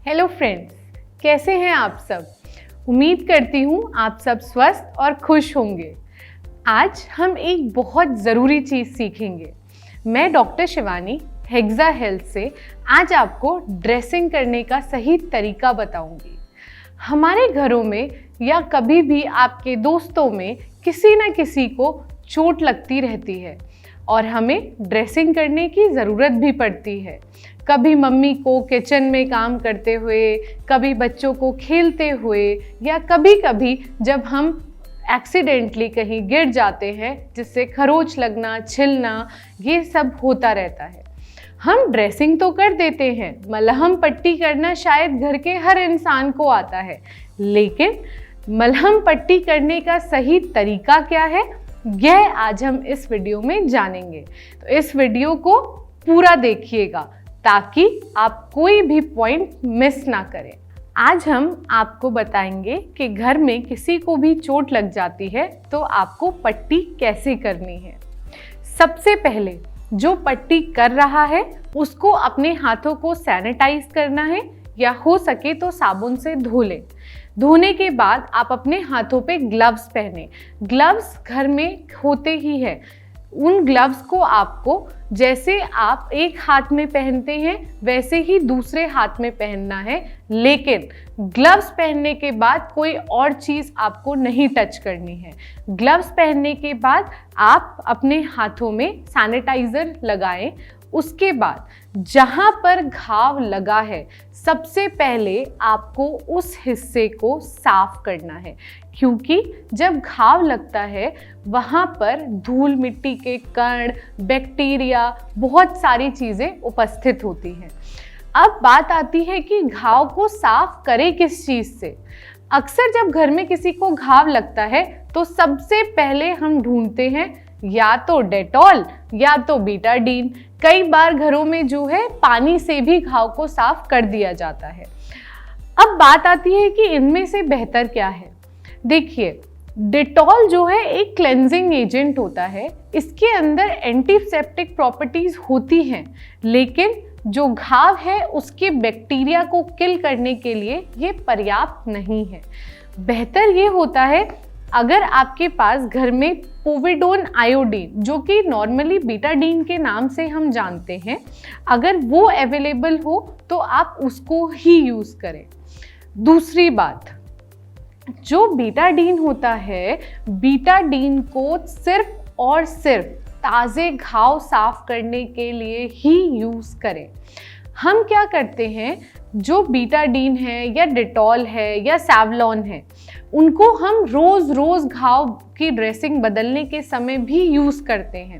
Hello friends, कैसे हैं आप सब। उम्मीद करती हूँ आप सब स्वस्थ और खुश होंगे। आज हम एक बहुत ज़रूरी चीज़ सीखेंगे। मैं डॉक्टर शिवानी हेक्सा हेल्थ से आज आपको ड्रेसिंग करने का सही तरीका बताऊंगी। हमारे घरों में या कभी भी आपके दोस्तों में किसी न किसी को चोट लगती रहती है और हमें ड्रेसिंग करने की ज़रूरत भी पड़ती है। कभी मम्मी को किचन में काम करते हुए, कभी बच्चों को खेलते हुए, या कभी कभी जब हम एक्सीडेंटली कहीं गिर जाते हैं जिससे खरोंच लगना, छिलना, ये सब होता रहता है। हम ड्रेसिंग तो कर देते हैं, मलहम पट्टी करना शायद घर के हर इंसान को आता है, लेकिन मलहम पट्टी करने का सही तरीका क्या है, यह आज हम इस वीडियो में जानेंगे। तो इस वीडियो को पूरा देखिएगा ताकि आप कोई भी पॉइंट मिस ना करें। आज हम आपको बताएंगे कि घर में किसी को भी चोट लग जाती है तो आपको पट्टी कैसे करनी है। सबसे पहले जो पट्टी कर रहा है उसको अपने हाथों को सैनिटाइज करना है, या हो सके तो साबुन से धो लें। धोने के बाद आप अपने हाथों पे ग्लव्स पहने। ग्लव्स घर में होते ही है। उन ग्लव्स को आपको जैसे आप एक हाथ में पहनते हैं वैसे ही दूसरे हाथ में पहनना है, लेकिन ग्लव्स पहनने के बाद कोई और चीज़ आपको नहीं टच करनी है। ग्लव्स पहनने के बाद आप अपने हाथों में सैनिटाइज़र लगाएं। उसके बाद जहाँ पर घाव लगा है सबसे पहले आपको उस हिस्से को साफ करना है, क्योंकि जब घाव लगता है वहाँ पर धूल मिट्टी के कण, बैक्टीरिया, बहुत सारी चीज़ें उपस्थित होती हैं। अब बात आती है कि घाव को साफ करें किस चीज़ से। अक्सर जब घर में किसी को घाव लगता है तो सबसे पहले हम ढूंढते हैं या तो डेटॉल या तो बीटाडीन। कई बार घरों में जो है पानी से भी घाव को साफ कर दिया जाता है। अब बात आती है कि इनमें से बेहतर क्या है। देखिए, डेटॉल जो है एक क्लेंजिंग एजेंट होता है। इसके अंदर एंटीसेप्टिक प्रॉपर्टीज होती हैं, लेकिन जो घाव है उसके बैक्टीरिया को किल करने के लिए ये पर्याप्त नहीं है। बेहतर ये होता है अगर आपके पास घर में पोविडोन आयोडीन, जो कि नॉर्मली बीटाडीन के नाम से हम जानते हैं, अगर वो अवेलेबल हो तो आप उसको ही यूज़ करें। दूसरी बात, जो बीटाडीन होता है, बीटाडीन को सिर्फ और सिर्फ ताज़े घाव साफ करने के लिए ही यूज़ करें। हम क्या करते हैं, जो बीटाडीन है या डेटॉल है या सैवलॉन है, उनको हम रोज़ घाव की ड्रेसिंग बदलने के समय भी यूज़ करते हैं।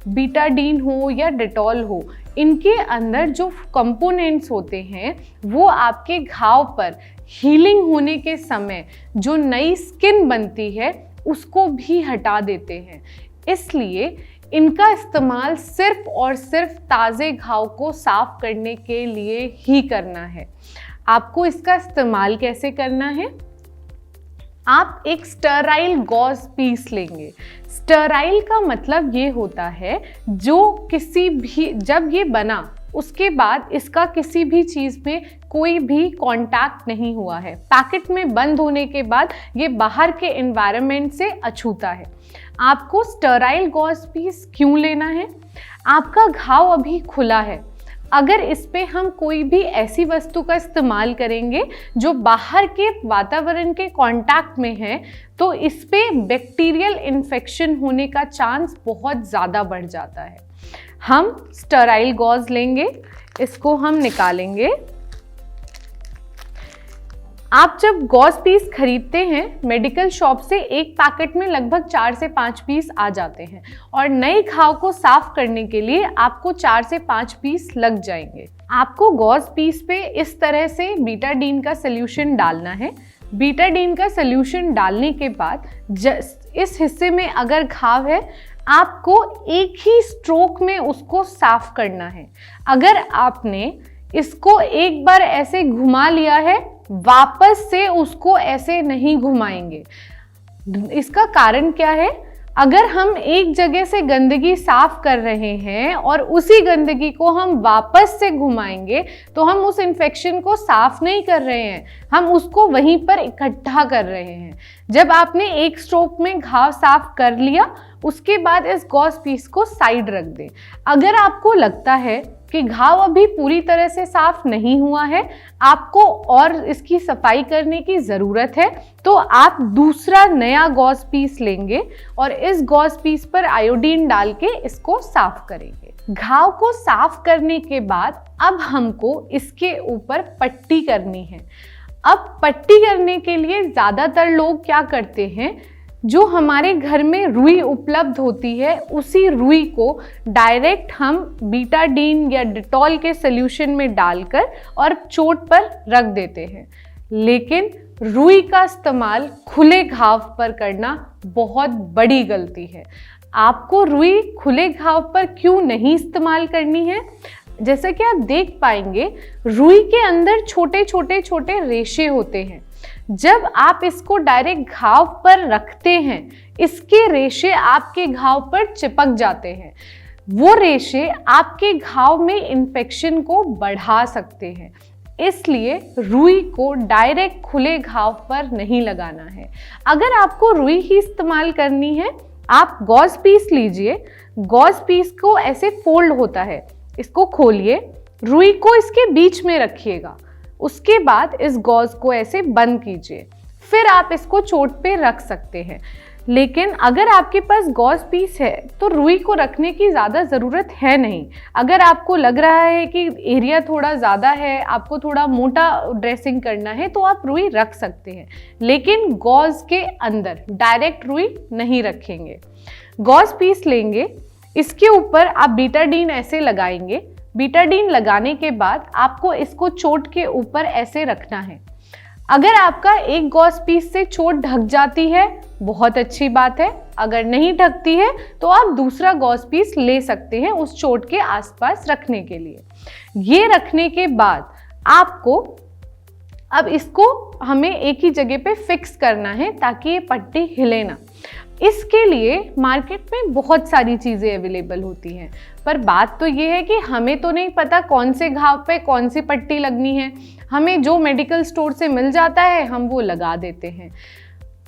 बीटाडीन हो या डेटॉल हो, इनके अंदर जो कंपोनेंट्स होते हैं वो आपके घाव पर हीलिंग होने के समय जो नई स्किन बनती है उसको भी हटा देते हैं। इसलिए इनका इस्तेमाल सिर्फ और सिर्फ ताज़े घाव को साफ करने के लिए ही करना है। आपको इसका इस्तेमाल कैसे करना है? आप एक स्टराइल गॉज पीस लेंगे। स्टराइल का मतलब ये होता है जो किसी भी, जब ये बना उसके बाद इसका किसी भी चीज़ में कोई भी कांटेक्ट नहीं हुआ है। पैकेट में बंद होने के बाद ये बाहर के एनवायरनमेंट से अछूता है। आपको स्टराइल गॉज पीस क्यों लेना है? आपका घाव अभी खुला है। अगर इस पे हम कोई भी ऐसी वस्तु का इस्तेमाल करेंगे जो बाहर के वातावरण के कांटेक्ट में है तो इस पे बैक्टीरियल इन्फेक्शन होने का चांस बहुत ज़्यादा बढ़ जाता है। हम स्टराइल गॉज लेंगे, इसको हम निकालेंगे। आप जब गॉज पीस खरीदते हैं मेडिकल शॉप से, एक पैकेट में लगभग 4 से 5 पीस आ जाते हैं और नए घाव को साफ करने के लिए आपको 4 से 5 पीस लग जाएंगे। आपको गॉज पीस पे इस तरह से बीटाडीन का सोल्यूशन डालना है। बीटाडीन का सोल्यूशन डालने के बाद इस हिस्से में अगर घाव है आपको एक ही स्ट्रोक में उसको साफ करना है। अगर आपने इसको एक बार ऐसे घुमा लिया है, वापस से उसको ऐसे नहीं घुमाएंगे। इसका कारण क्या है? अगर हम एक जगह से गंदगी साफ कर रहे हैं और उसी गंदगी को हम वापस से घुमाएंगे तो हम उस इन्फेक्शन को साफ नहीं कर रहे हैं, हम उसको वहीं पर इकट्ठा कर रहे हैं। जब आपने एक स्ट्रोक में घाव साफ कर लिया, उसके बाद इस गॉज पीस को साइड रख दें। अगर आपको लगता है कि घाव अभी पूरी तरह से साफ नहीं हुआ है, आपको और इसकी सफाई करने की ज़रूरत है, तो आप दूसरा नया गॉज पीस लेंगे और इस गॉज पीस पर आयोडीन डाल के इसको साफ करेंगे। घाव को साफ करने के बाद अब हमको इसके ऊपर पट्टी करनी है। अब पट्टी करने के लिए ज़्यादातर लोग क्या करते हैं, जो हमारे घर में रुई उपलब्ध होती है उसी रुई को डायरेक्ट हम बीटाडीन या डिटॉल के सॉल्यूशन में डालकर और चोट पर रख देते हैं। लेकिन रुई का इस्तेमाल खुले घाव पर करना बहुत बड़ी गलती है। आपको रुई खुले घाव पर क्यों नहीं इस्तेमाल करनी है? जैसा कि आप देख पाएंगे, रुई के अंदर छोटे छोटे रेशे होते हैं। जब आप इसको डायरेक्ट घाव पर रखते हैं, इसके रेशे आपके घाव पर चिपक जाते हैं। वो रेशे आपके घाव में इन्फेक्शन को बढ़ा सकते हैं। इसलिए रुई को डायरेक्ट खुले घाव पर नहीं लगाना है। अगर आपको रुई ही इस्तेमाल करनी है, आप गॉज पीस लीजिए। गॉज पीस को ऐसे फोल्ड होता है, इसको खोलिए, रुई को इसके बीच में रखिएगा। उसके बाद इस गॉज को ऐसे बंद कीजिए, फिर आप इसको चोट पे रख सकते हैं। लेकिन अगर आपके पास गॉज पीस है तो रुई को रखने की ज़्यादा ज़रूरत है नहीं। अगर आपको लग रहा है कि एरिया थोड़ा ज़्यादा है, आपको थोड़ा मोटा ड्रेसिंग करना है, तो आप रुई रख सकते हैं, लेकिन गॉज के अंदर डायरेक्ट रुई नहीं रखेंगे। गॉज पीस लेंगे, इसके ऊपर आप बीटाडीन ऐसे लगाएंगे। बीटाडीन लगाने के बाद आपको इसको चोट के ऊपर ऐसे रखना है। अगर आपका एक गॉज पीस से चोट ढक जाती है, बहुत अच्छी बात है। अगर नहीं ढकती है तो आप दूसरा गॉज पीस ले सकते हैं उस चोट के आसपास रखने के लिए। ये रखने के बाद आपको अब इसको हमें एक ही जगह पे फिक्स करना है ताकि ये पट्टी हिले ना। इसके लिए मार्केट में बहुत सारी चीज़ें अवेलेबल होती हैं, पर बात तो ये है कि हमें तो नहीं पता कौन से घाव पे कौन सी पट्टी लगनी है। हमें जो मेडिकल स्टोर से मिल जाता है हम वो लगा देते हैं।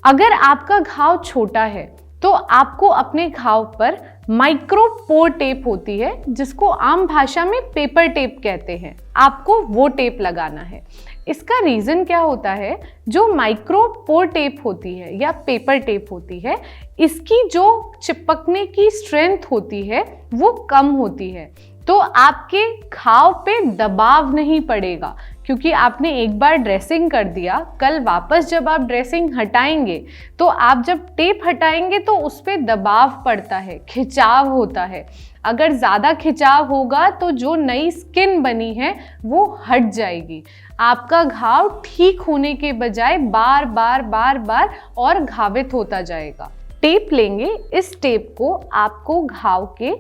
अगर आपका घाव छोटा है तो आपको अपने घाव पर माइक्रोपोर टेप होती है, जिसको आम भाषा में पेपर टेप कहते हैं, आपको वो टेप लगाना है। इसका रीज़न क्या होता है, जो माइक्रोपोर टेप होती है या पेपर टेप होती है, इसकी जो चिपकने की स्ट्रेंथ होती है वो कम होती है, तो आपके घाव पे दबाव नहीं पड़ेगा। क्योंकि आपने एक बार ड्रेसिंग कर दिया, कल वापस जब आप ड्रेसिंग हटाएंगे तो आप जब टेप हटाएंगे तो उस पर दबाव पड़ता है, खिंचाव होता है। अगर ज़्यादा खिंचाव होगा तो जो नई स्किन बनी है वो हट जाएगी। आपका घाव ठीक होने के बजाय बार बार और घावित होता जाएगा। टेप लेंगे, इस टेप को आपको घाव के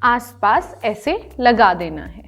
आसपास ऐसे लगा देना है।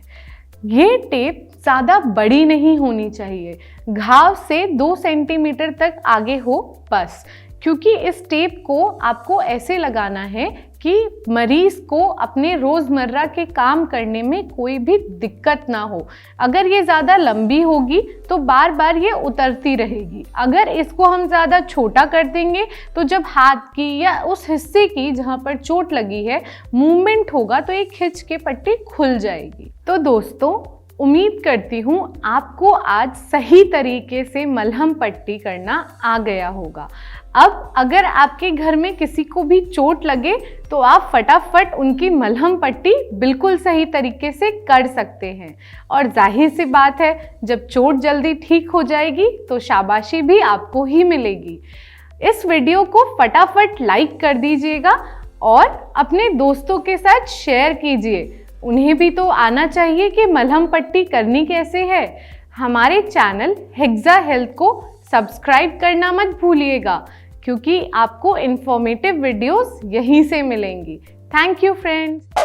ये टेप ज़्यादा बड़ी नहीं होनी चाहिए, घाव से 2 सेंटीमीटर तक आगे हो बस। क्योंकि इस टेप को आपको ऐसे लगाना है कि मरीज को अपने रोज़मर्रा के काम करने में कोई भी दिक्कत ना हो। अगर ये ज़्यादा लंबी होगी तो बार बार ये उतरती रहेगी। अगर इसको हम ज़्यादा छोटा कर देंगे तो जब हाथ की या उस हिस्से की जहाँ पर चोट लगी है मूवमेंट होगा तो एक खिंच के पट्टी खुल जाएगी। तो दोस्तों, उम्मीद करती हूँ आपको आज सही तरीके से मलहम पट्टी करना आ गया होगा। अब अगर आपके घर में किसी को भी चोट लगे तो आप फटाफट उनकी मलहम पट्टी बिल्कुल सही तरीके से कर सकते हैं। और जाहिर सी बात है, जब चोट जल्दी ठीक हो जाएगी तो शाबाशी भी आपको ही मिलेगी। इस वीडियो को फटाफट लाइक कर दीजिएगा और अपने दोस्तों के साथ शेयर कीजिए। उन्हें भी तो आना चाहिए कि मलहम पट्टी करनी कैसे है। हमारे चैनल हेक्सा हेल्थ को सब्सक्राइब करना मत भूलिएगा, क्योंकि आपको इन्फॉर्मेटिव वीडियोस यहीं से मिलेंगी। Thank you friends.